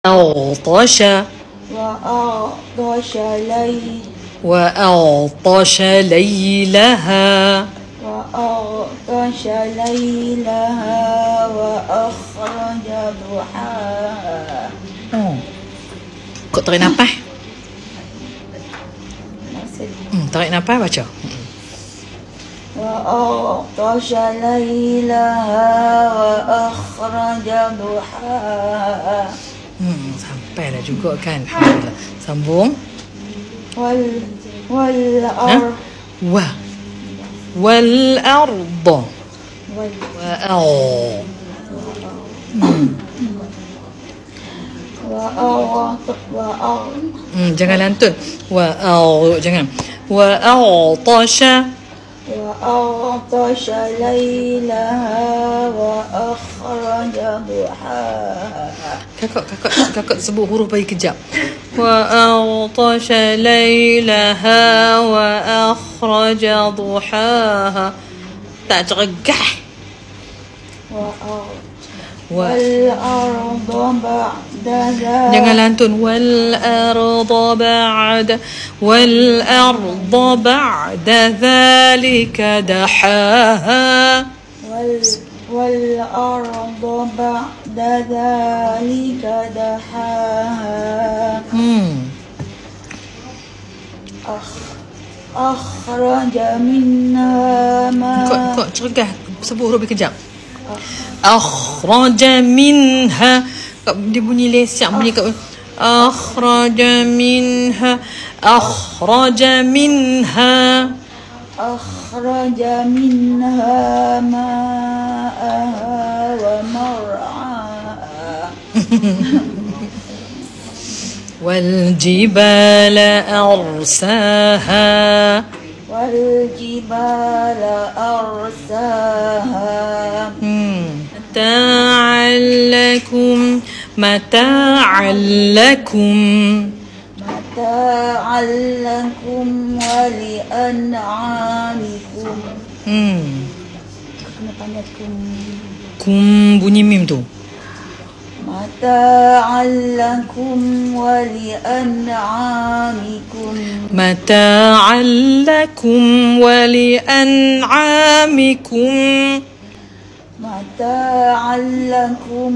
أغطش وأغطش وأغطش ليلها وأغطش ليلها وأخرج ضحاها. Kok tarik nafas? Tarik nafas baca. وأغطش ليلها وأخرج ضحاها. Sampai dah juga kan. Alhamdulillah. Sambung. والأرض والأرض jangan lantun. Jangan. وأغطش ليلها وأخرج ضحاها. Kakak sebut huruf bagi kejap. وأغطش ليلها وأخرج ضحاها. Tak cergah. والأرض بعد ذلك. Jangan lantun. والأرض بعد ذلك دحاها. والأرض بعد ذلك دحاها. أخرج منها ماءها. Kok cergah sebut huruf kejap. أخرج منها. Dia bunyi lesak bunyi kat أخرج منها. أخرج منها. أخرج منها ماءها ومرعاها. والجبال أرساها. والجبال أرساها. متاعا لكم متاعا لكم متاعا لكم ولأنعامكم. Kum bunyi mim tu. متاعا لكم ولأنعامكم. متاعا لكم ولأنعامكم. متاعا لكم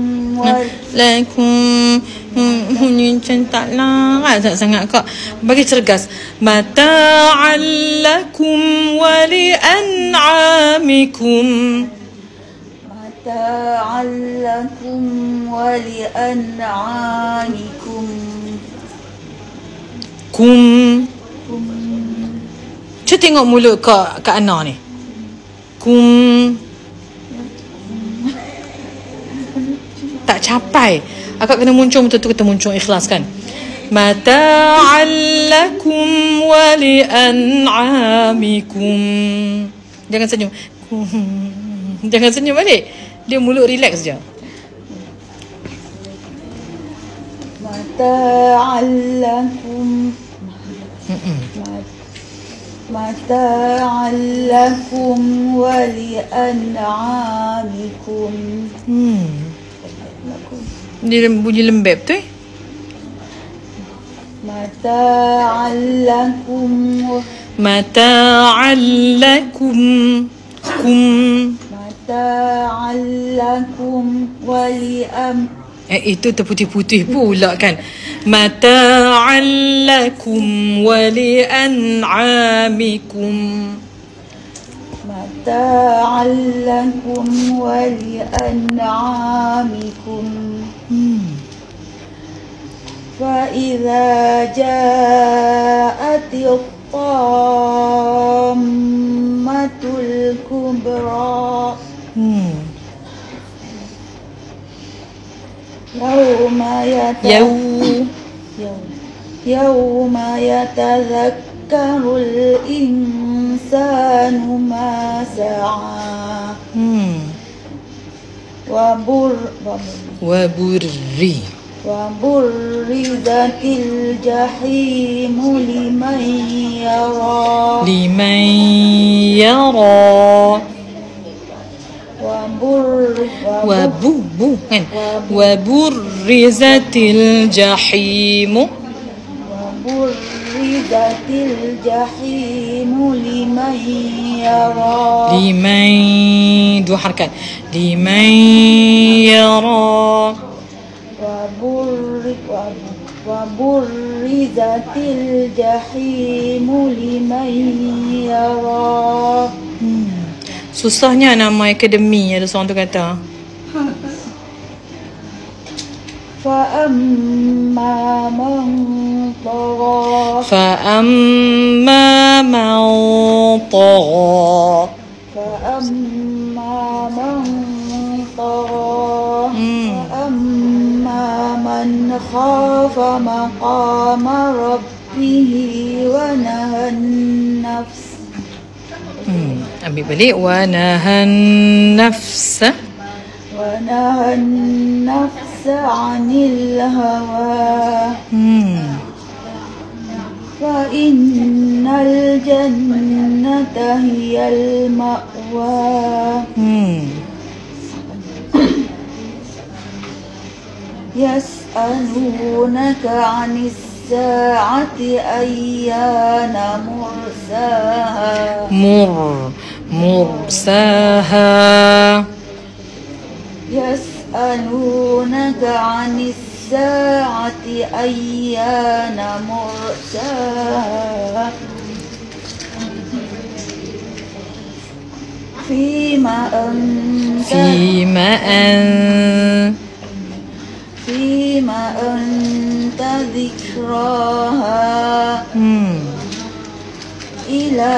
lakum. Macam tak larat sangat kak. Bagi cergas. Mata'an lakum wa li'an'amikum. متاعا لكم ولأنعامكم. Kum. Cuba tengok mulut Kak Ana ni. Kum. Tak capai. Akak kena muncung betul-betul, kita muncung ikhlas kan. Mata'an lakum wa li'an'amikum. Jangan senyum. Jangan senyum balik. Dia mulut relax je. متاعا لكم متاعا لكم ولأنعامكم. Dia bunyi lembab tu متاعا لكم متاعا لكم. Kum. متاعا لكم Itu terputih-putih pula kan. Mata'an lakum wa li'an'amikum. متاعا لكم ولأنعامكم. فإذا جاءت الطامة الكبرى. يوم يتذكر الإنسان ما سعى. وبرزت الجحيم لمن يرى. bu kan. Wa burrizatil jahimu. وبرزت الجحيم لمن يرى Liman, dua harakat. Liman yara. وبرزت الجحيم لمن يرى. Susahnya nama akademi, ada seorang tu kata. فأما من طغى فأما من طغى. فأما من طغى فأما من خاف مقام ربه ونهى النفس Ambil balik. Wanahan nafsa. ونهى النفس عن الهوى فإن الجنة هي المأوى يسألونك عن الساعة أيان مرساها مرساها. يسألونك عن الساعة أيان مرساها فيما أنت ذكراها إلى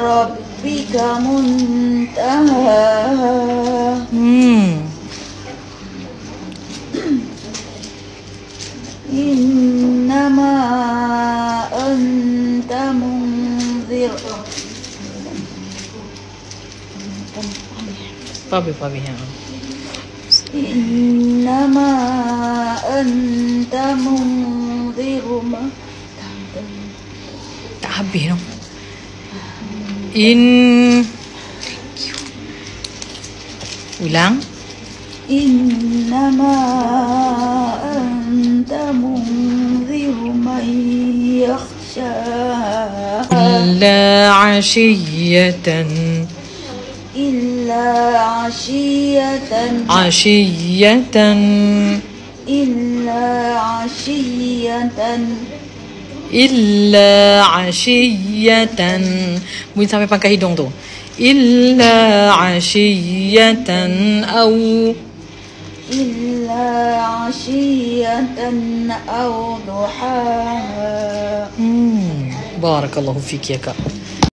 ربك منتهاها إنما أنت منذر. Pabi. إنما أنت منذر tak habis no. Ulang. إنما أنت منذر من يخشاها إلا عشية إلا عشية. Bunyi sampai pangkal hidung tu. إلا عشية أو ضحاها. بارك الله فيك يا كا.